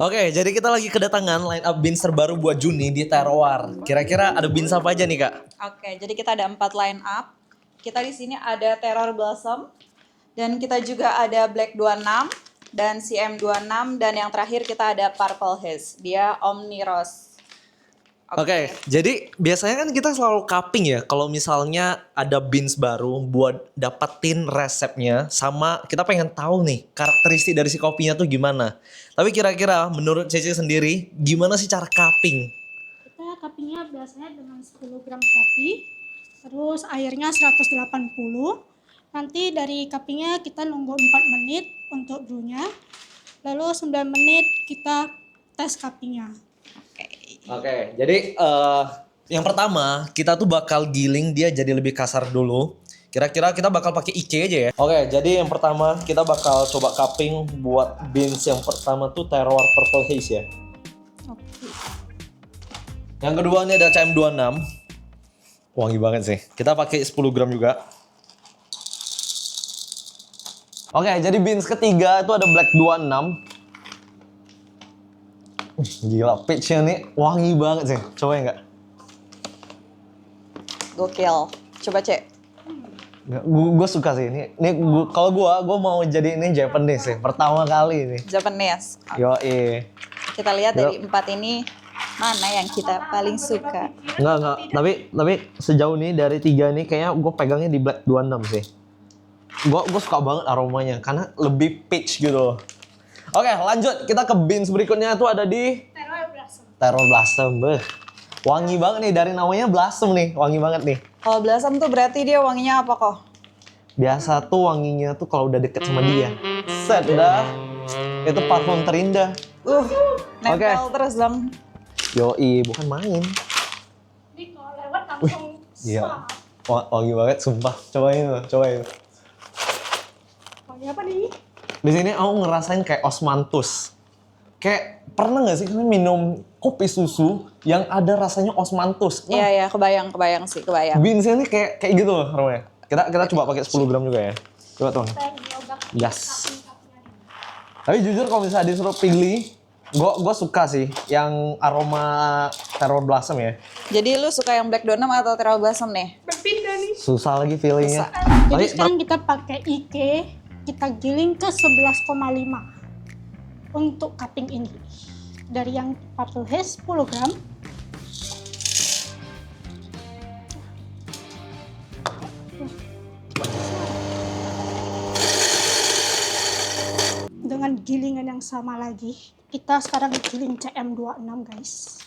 Oke, jadi kita lagi kedatangan line up beans terbaru buat Juni di Terroir. Kira-kira ada beans apa aja nih, Kak? Oke, jadi kita ada 4 line up. Kita di sini ada Terror Blossom, dan kita juga ada Black 26, dan CM 26, dan yang terakhir kita ada Purple Haze. Dia Omni Rose. Oke, jadi biasanya kan kita selalu cupping ya kalau misalnya ada beans baru buat dapetin resepnya sama kita pengen tahu nih karakteristik dari si kopinya tuh gimana. Tapi kira-kira menurut Cece sendiri gimana sih cara cupping? Kita cuppingnya biasanya dengan 10 gram kopi, terus airnya 180. Nanti dari cuppingnya kita nunggu 4 menit untuk brewnya, lalu 9 menit kita tes cuppingnya. Oke, jadi yang pertama kita tuh bakal giling dia jadi lebih kasar dulu. Kira-kira kita bakal pakai IK aja ya. Oke, jadi yang pertama kita bakal coba cupping buat beans yang pertama tuh Terroir Purple Haze ya. Oke. Yang kedua ini ada CM26. Wangi banget sih. Kita pakai 10 gram juga. Oke, jadi beans ketiga itu ada Black 26. Gila, pitch-nya nih wangi banget sih. Coba enggak? Gokil. Coba cek. Gue suka sih ini. Kalau gue mau jadi ini Japanese sih. Pertama kali ini. Japanese. Yo, Kita lihat dari 4 ini mana yang kita paling suka. Enggak. Tapi sejauh ini dari 3 ini kayaknya gue pegangnya di Black 26 sih. Gue suka banget aromanya karena lebih peach gitu loh. Oke, lanjut. Kita ke beans berikutnya tuh ada di Terror Blossom. Beuh. Wangi banget nih dari namanya Blossom nih. Wangi banget nih. Kalau Blossom tuh berarti dia wanginya apa kok? Biasa tuh wanginya tuh kalau udah deket sama dia. Set dah. Itu parfum terindah. Nempel terus dong. Yoi, bukan main. Ini kalau lewat langsung Iya. Wangi banget, sumpah. Cobain. Wangi apa nih? Di sini aku ngerasain kayak osmanthus. Kayak pernah nggak sih kalian minum kopi susu yang ada rasanya osmanthus? Iya, kebayang sih, kebayang. Beansnya nih kayak gitu loh aromanya. Kita coba pakai 10 gram juga ya. Coba tuh. Gas. Tapi jujur kalau misalnya disuruh pilih, gue suka sih yang aroma Terror Blossom ya. Jadi lu suka yang Black 26 atau Terror Blossom nih? Berpindah nih. Susah lagi feelingnya. Jadi sekarang kita pakai IK, kita giling ke 11,5 untuk cupping ini. Dari yang Purple Haze 10 gram. Dengan gilingan yang sama lagi, kita sekarang giling CM26 guys.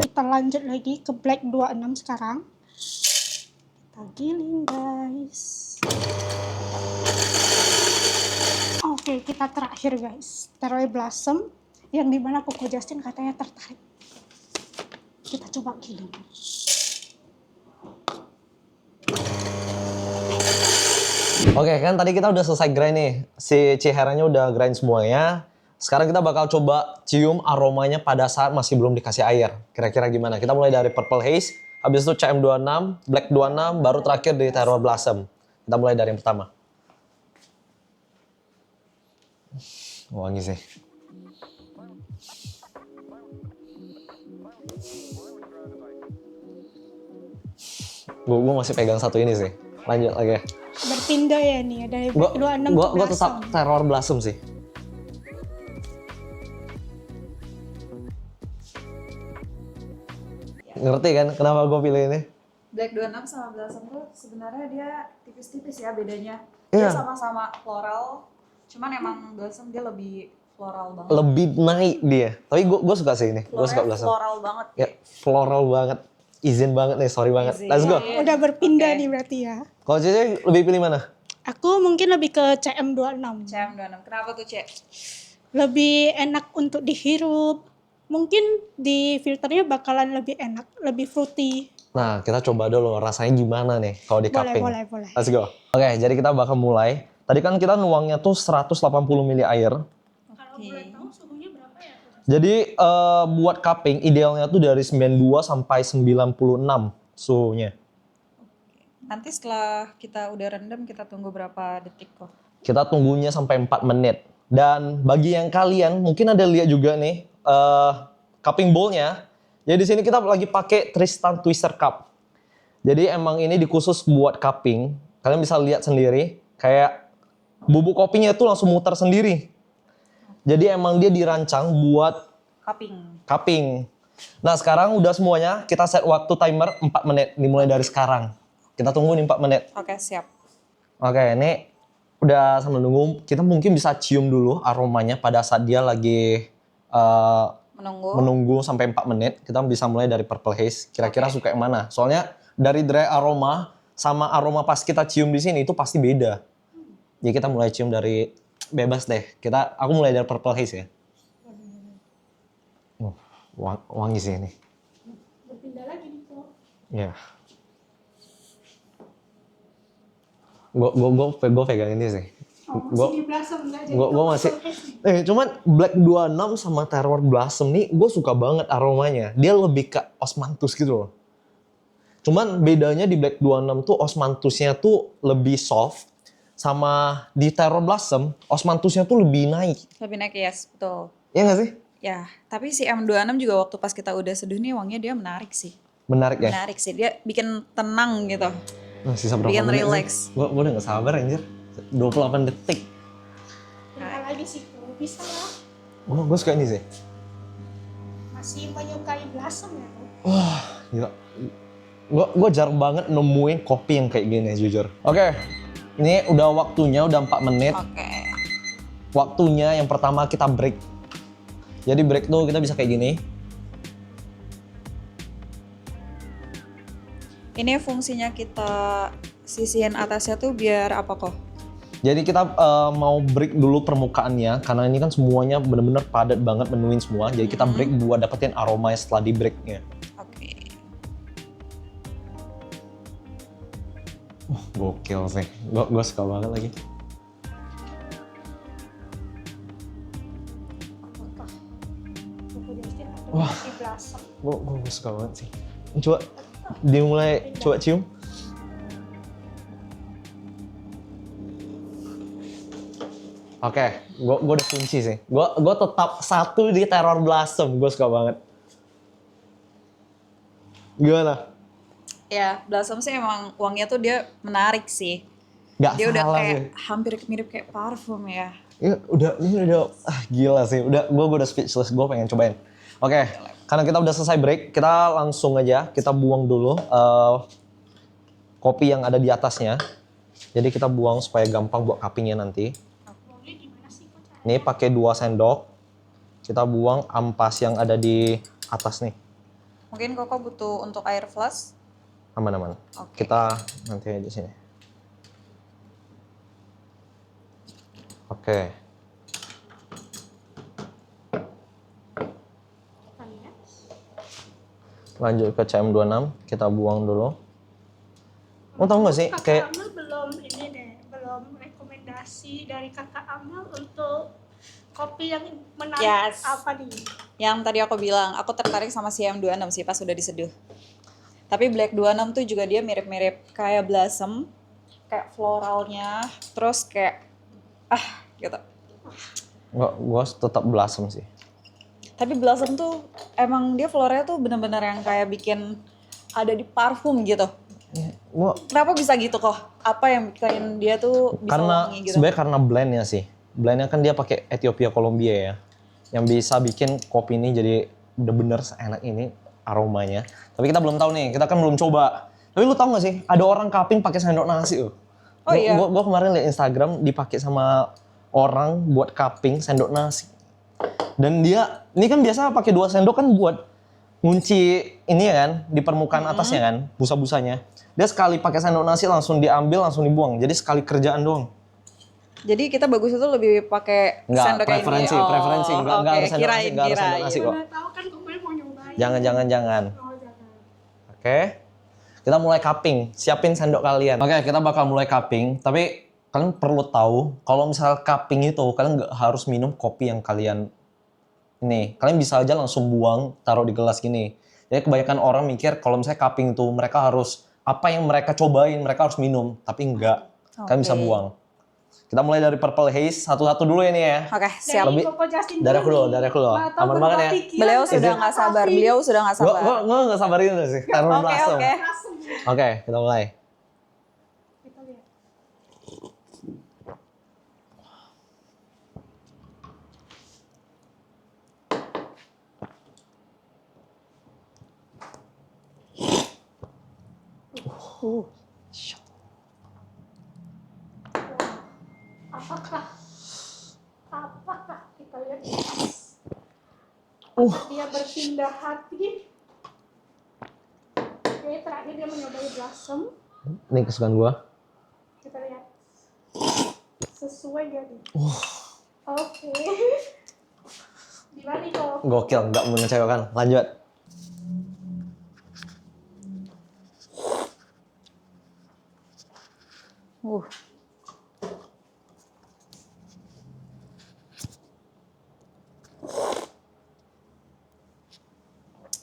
Kita lanjut lagi ke Black 26 sekarang. Kita giling guys. Oke, kita terakhir guys. Terror Blossom yang dimana Koko Justin katanya tertarik. Kita coba giling. Oke, kan tadi kita udah selesai grind nih. Si ciheranya udah grind semuanya. Sekarang kita bakal coba cium aromanya pada saat masih belum dikasih air. Kira-kira gimana? Kita mulai dari Purple Haze, habis itu CM26, Black 26, baru terakhir di Terror Blossom. Kita mulai dari yang pertama. Wangi sih. Gue masih pegang satu ini sih. Lanjut lagi. Berpindah ya nih dari Black 26 ke Gue tetap Blossom. Terror Blossom sih. Ngerti kan kenapa gue pilih ini? Black 26 sama Blossom tuh sebenarnya dia tipis-tipis ya bedanya. Iya. Dia sama-sama floral, cuman emang Blossom dia lebih floral banget. Lebih naik dia. Tapi gue suka sih ini. Gue suka Floralnya Blossom. floral banget. Ya, floral banget. Izin banget nih, sorry banget. Izin. Let's go. Udah berpindah Oke. nih berarti ya. Kalau Cici lebih pilih mana? Aku mungkin lebih ke CM26. CM26. Kenapa tuh, Cek? Lebih enak untuk dihirup. Mungkin di filternya bakalan lebih enak, lebih fruity. Nah, kita coba dulu rasanya gimana nih kalau di cupping. Boleh. Let's go. Oke, jadi kita bakal mulai. Tadi kan kita nuangnya tuh 180 ml air. Kalau boleh tahu suhunya berapa ya? Jadi buat cupping idealnya tuh dari 92 sampai 96 suhunya. Nanti setelah kita udah rendam, kita tunggu berapa detik kok. Kita tunggunya sampai 4 menit. Dan bagi yang kalian mungkin ada lihat juga nih cupping bowl-nya. Jadi di sini kita lagi pakai Tristan Twister Cup. Jadi emang ini dikhusus buat cupping. Kalian bisa lihat sendiri kayak bubuk kopinya itu langsung muter sendiri. Jadi emang dia dirancang buat cupping. Nah sekarang udah semuanya, kita set waktu timer 4 menit dimulai dari sekarang. Kita tunggu nih 4 menit. Oke, siap. Oke, ini udah sambil nunggu, kita mungkin bisa cium dulu aromanya pada saat dia lagi menunggu sampai 4 menit. Kita bisa mulai dari Purple Haze. Kira-kira suka yang mana? Soalnya dari dry aroma sama aroma pas kita cium di sini itu pasti beda. Jadi kita mulai cium dari bebas deh. Aku mulai dari Purple Haze ya. Wangi sih ini. Berpindah lagi nih kok. Iya. Gue pegang ini sih. Masih di Blossom nggak jadi. Gue masih. Cuman Black 26 sama Terror Blossom nih gue suka banget aromanya. Dia lebih ke osmanthus gitu loh. Cuman bedanya di Black 26 tuh osmanthusnya tuh lebih soft. Sama di Terror Blossom osmanthusnya tuh lebih naik. Lebih naik, yes, betul. Iya nggak sih? Ya, tapi si M26 juga waktu pas kita udah seduh nih wanginya dia menarik sih. Menarik ya? Menarik sih, dia bikin tenang gitu. Sisa berapa Bikin menit relax. Gue udah gak sabar anjir. 28 detik. Berapa lagi sih kok? Bisa lah. Gue suka ini sih. Masih menyukai Blossom ya kok? Wah, gila. Gue jarang banget nemuin kopi yang kayak gini jujur. Oke, ini udah waktunya, udah 4 menit. Oke. Waktunya yang pertama kita break. Jadi break tuh kita bisa kayak gini. Ini fungsinya kita sisihin atasnya tuh biar apa kok? Jadi kita mau break dulu permukaannya karena ini kan semuanya bener-bener padat banget menuin semua. Jadi kita break buat dapetin aromanya setelah di breaknya. Oke. Gokil sih. Gue suka banget lagi. Apakah Coco Justin atau Wah. di Blossom? Gue suka banget sih. Coba dimulai, coba cium. Oke, gue udah kunci sih. Gue tetap satu di Terror Blossom. Gue suka banget. Gimana? Ya, Blossom sih emang wanginya tuh dia menarik sih. Gak Dia udah salah kayak sih. hampir mirip kayak parfum ya. Ini udah gila sih. Gue udah speechless. Gue pengen cobain. Oke, karena kita udah selesai break, kita langsung aja kita buang dulu kopi yang ada di atasnya. Jadi kita buang supaya gampang buat cuppingnya nanti. Buangnya gimana sih kok cara? Ini pakai 2 sendok. Kita buang ampas yang ada di atas nih. Mungkin Koko butuh untuk air flask. Aman-aman. Oke. Kita nanti di sini. Oke. Lanjut ke CM26, kita buang dulu. Mau tau gak sih, Kakak kayak Amel belum rekomendasi dari Kakak Amel untuk kopi yang menarik Yes. apa nih? Yang tadi aku bilang, aku tertarik sama si M26 sih pas udah diseduh. Tapi Black 26 tuh juga dia mirip-mirip kayak Blossom, kayak floralnya, terus kayak gitu. gue tetap Blossom sih. Tapi Blossom tuh emang dia floralnya tuh bener-bener yang kayak bikin ada di parfum gitu. Gua Kenapa bisa gitu kok? Apa yang bikin dia tuh bisa karena wangi gitu? sebenarnya karena blendnya sih. Blendnya kan dia pakai Ethiopia Colombia ya, yang bisa bikin kopi ini jadi bener-bener seenak ini aromanya. Tapi kita belum tahu nih, kita kan belum coba. Tapi lu tahu gak sih, ada orang cupping pakai sendok nasi loh. Oh iya? Gua kemarin liat Instagram dipakai sama orang buat cupping sendok nasi. Dan dia, ini kan biasa pakai 2 sendok kan buat ngunci ini ya kan, di permukaan atasnya kan, busa-busanya. Dia sekali pakai sendok nasi langsung diambil, langsung dibuang. Jadi sekali kerjaan doang. Jadi kita bagus itu lebih pakai Enggak, sendok kayak preferensi, ini. preferensi. Enggak Oke, harus sendok nasi, kirain. enggak harus sendok nasi kok. Mana tahu kan gue mau nyobain. Jangan. Oh, jangan. Oke. Kita mulai cupping. Siapin sendok kalian. Oke, kita bakal mulai cupping. Tapi kalian perlu tahu, kalau misal cupping itu, kalian nggak harus minum kopi yang kalian ini. Kalian bisa aja langsung buang, taruh di gelas gini. Jadi kebanyakan orang mikir kalau misalnya cupping tuh mereka harus apa yang mereka cobain, mereka harus minum, tapi enggak. Kalian bisa Oke. buang. Kita mulai dari Purple Haze satu-satu dulu ini ya. Oke, siap. Lebih- Koko Justin dari aku dulu, nih. dari aku dulu. Nggak tahu Aman banget berubah ya. pikiran Beliau kan sudah sama nggak sabar. Safi. Beliau sudah nggak sabar. Gue nggak sabarin sih, karena Oke, Blossom. oke. Oke, kita mulai. Kita lihat. Apakah kita lihat dia berpindah hati? Oke, terakhir dia menyobai Blossom. Ini kesukaan gue. Kita lihat sesuai gak nih? Oke. Gimana nih kok? Gokil, nggak mengecewakan. Lanjut. Uh.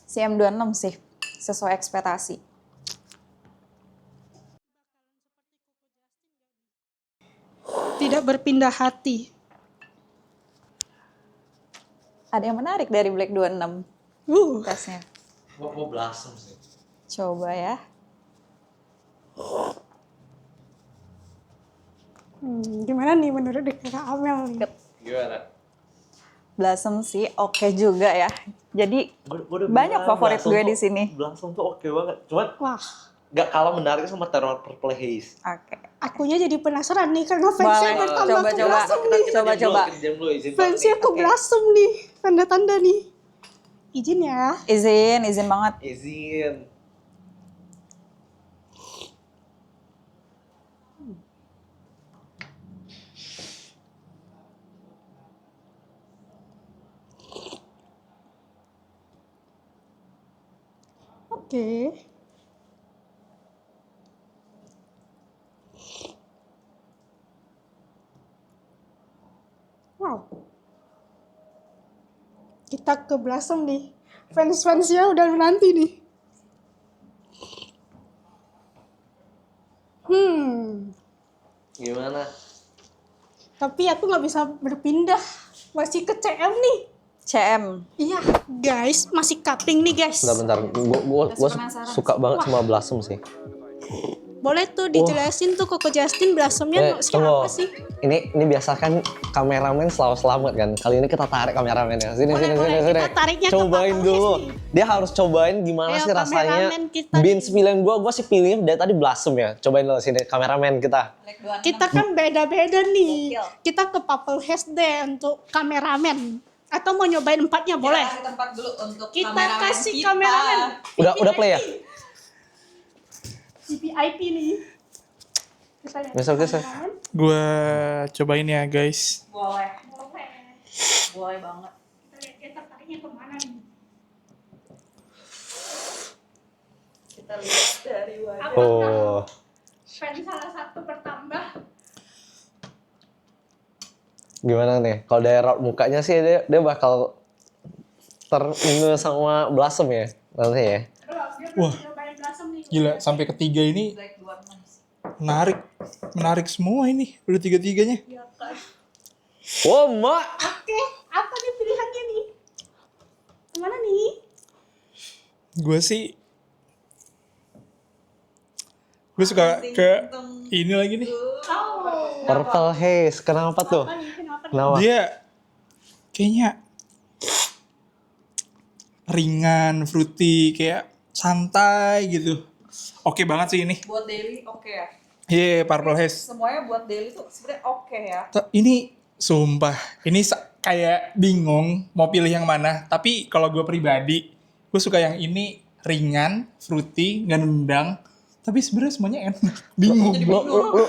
CM26 sih, sesuai ekspektasi. Tidak berpindah hati. Ada yang menarik dari Black 26 tesnya. Gue Blossom sih. Coba ya. Gimana nih menurut Kak Amel nih? Gimana? Blossom sih oke juga ya. Jadi banyak favorit gue di sini. Blossom tuh oke banget. Cuman Wah, nggak kalah menarik sama Terror Purple Haze. Oke. akunya jadi penasaran nih karena fansnya Boleh. bertambah Coba, ke coba. Blossom nih. Coba. Fansnya ke Blossom nih, tanda-tanda nih. Izin ya. Izin banget. Izin. Oke. Wow. Kita ke Blossom nih. Fans-fansnya udah menanti nih. Gimana? Tapi aku nggak bisa berpindah. Masih ke CM nih. CM. Iya, guys, masih cupping nih, guys. Bentar. Gue penasaran. suka banget sama Blossom sih. Boleh tuh dijelasin tuh Koko Justin Blossomnya skill tunggu. apa sih? Ini biasa kan kameramen selalu selamat kan. Kali ini kita tarik kameramennya. Sini. Boleh. Kita tariknya ke Cobain Purple dulu. Haze nih. Dia harus cobain gimana Ayo, sih rasanya. kameramen kita Beans nih. pilihan gue sih pilih dari tadi Blossom ya. Cobain dulu sini kameramen kita. Kita kan beda-beda nih. Gokil. Kita ke Purple Haze deh untuk kameramen. Atau mau nyobain empatnya boleh. tempat dulu untuk Kita kasih kameramen. Udah play ya? VIP nih. Kita lihat Besok. kameramen. Gua cobain ya guys. Boleh Boleh. banget. Kita lihat dia tertariknya kemana nih. Kita lihat dari wajah. Oh. Fans salah satu bertambah. Gimana nih? Kalau dari raut mukanya sih dia bakal teringu sama Blossom ya. Nanti ya. Dia Wah. belum nyobain Blossom nih. Gila, sampai ketiga ini Black 26. menarik semua ini. Udah tiga-tiganya. Iya, kan. Oh, Mak. Oke, apa nih pilihannya nih? Kemana nih? Gue suka ke ini lagi nih. Oh. Purple Haze. Kenapa tuh? Apa nih? Kenapa nih? Kenapa? Dia kayaknya ringan, fruity, kayak santai gitu. Oke banget sih ini. Buat daily oke ya. Iya, Purple Haze. Semuanya buat daily tuh sebenarnya oke ya. Ini sumpah, ini kayak bingung mau pilih yang mana. Tapi kalau gue pribadi, gue suka yang ini ringan, fruity, nggak nendang. Tapi sebenarnya semuanya enak. Bingung.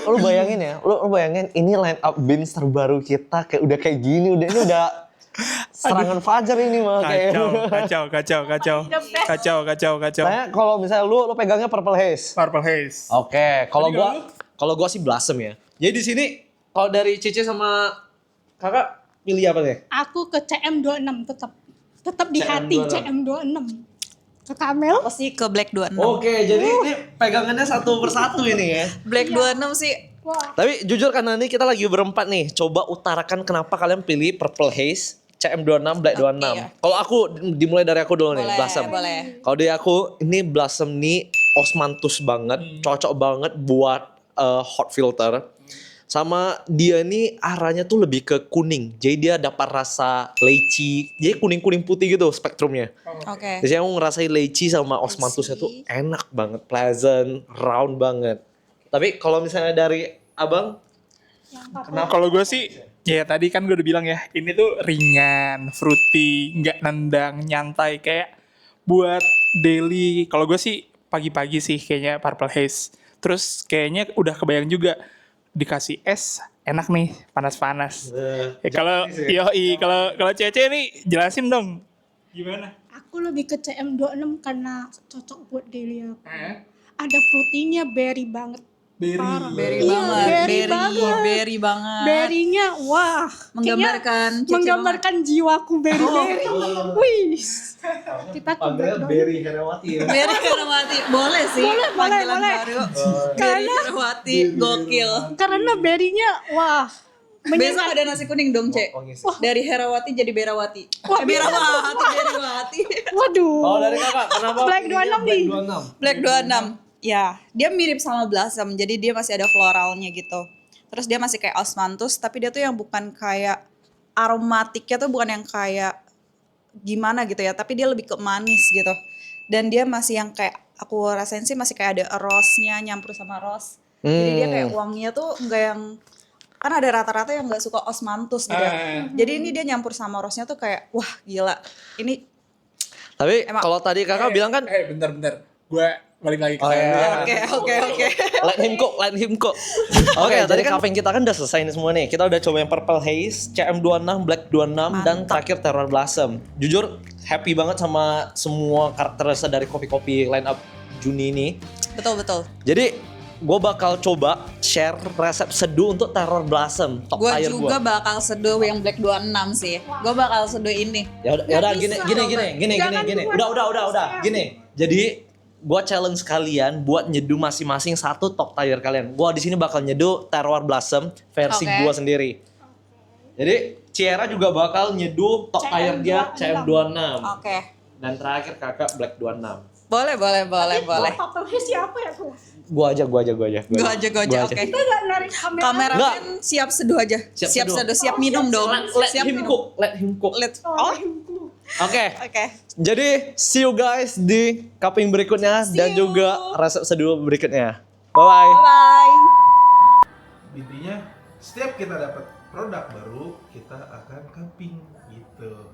Lu bayangin ya, lu bayangin ini line up Beans terbaru kita kayak udah kayak gini, ini udah serangan fajar ini mah kayak. Kacau. Saya kalau misalnya lu pegangnya Purple Haze. Purple Haze. Oke, kalau Tadi gua sih Blossom ya. Jadi di sini kalau dari Cici sama Kakak pilih apa nih? Aku ke CM26 tetap. Tetap di hati CM26. CM26. ke Kamel. Aku sih ke Black 26. Oke, jadi ini pegangannya satu persatu ini ya. Black 26 sih. Wah, Tapi jujur karena ini kita lagi berempat nih, coba utarakan kenapa kalian pilih Purple Haze, CM26, Black 26. iya. Kalau aku dimulai dari aku dulu nih, Boleh, Blossom. boleh. Kalau dari aku ini Blossom nih osmanthus banget, cocok banget buat hot filter. Sama dia nih arahnya tuh lebih ke kuning. Jadi dia dapat rasa lychee. Jadi kuning-kuning putih gitu spektrumnya. Oke. Jadi aku ngerasain lychee sama osmanthusnya tuh enak banget, pleasant, round banget. Tapi kalau misalnya dari abang, Nah, kalau gue sih, ya tadi kan gue udah bilang ya, ini tuh ringan, fruity, nggak nendang, nyantai, kayak buat daily. Kalau gue sih pagi-pagi sih kayaknya Purple Haze. Terus kayaknya udah kebayang juga dikasih es, enak nih, panas-panas. Ya, kalau kalau Cece nih jelasin dong gimana? aku lebih ke CM26 karena cocok buat daily aku. Ada fruitynya, berry banget. Parah. Berry Iya, banget, berry banget. berry banget. Berry-nya, wah. Menggambarkan kayaknya Cece menggambarkan jiwaku berry-berry. Wih. Kita ke Black 26. Berry Herawati ya. Berry Herawati, boleh sih. Boleh, panggilan boleh. baru. Berry Herawati, gokil. Karena berry-nya, wah. Besok ada nasi kuning dong, Cek. Dari Herawati jadi Berawati. Berawati. Waduh. Kalau dari kakak, kenapa Black pilihnya 26 nih. Black 26. Ya, dia mirip sama Blossom. Jadi dia masih ada floralnya gitu. Terus dia masih kayak osmanthus, tapi dia tuh yang bukan kayak aromatiknya tuh bukan yang kayak gimana gitu ya, tapi dia lebih ke manis gitu. Dan dia masih yang kayak aku rasain sih masih kayak ada rose-nya nyampur sama rose. Jadi dia kayak wanginya tuh enggak yang kan ada rata-rata yang nggak suka osmanthus gitu ya. Jadi ini dia nyampur sama rose-nya tuh kayak wah gila. Ini Tapi Emang- kalau tadi kakak bilang kan, Bentar. Gue balik lagi ke Oh, saya. iya. oke. let him cook. Oke, tadi cupping kita kan udah selesai nih semua nih. Kita udah coba yang Purple Haze, CM26, Black 26, dan terakhir Terror Blossom. Jujur happy banget sama semua karakteristik dari kopi-kopi line up Juni ini. Betul. Jadi gue bakal coba share resep seduh untuk Terror Blossom top Gue tier juga gue. bakal seduh yang Black 26 sih. Gue bakal seduh ini. Ya udah gini. Jangan buat Udah. Gini. Jadi gue challenge kalian buat nyeduh masing-masing satu top tier kalian. Gue di sini bakal nyeduh Terror Blossom versi Oke. gue sendiri. Jadi Ciara juga bakal nyeduh top tier dia CM26. Oke. Dan terakhir kakak Black 26. Boleh. Purple Haze siapa ya tuh? Gue aja. Gue aja. Oke. Kita nggak narik kamera. Kameramen siap seduh aja. Siap seduh, siap minum dong. Siap minum. Let him cook. Oh, Oke. oke. Jadi see you guys di cupping berikutnya dan you. juga resep seduh berikutnya. Bye. Bye. Intinya setiap kita dapat produk baru kita akan camping gitu.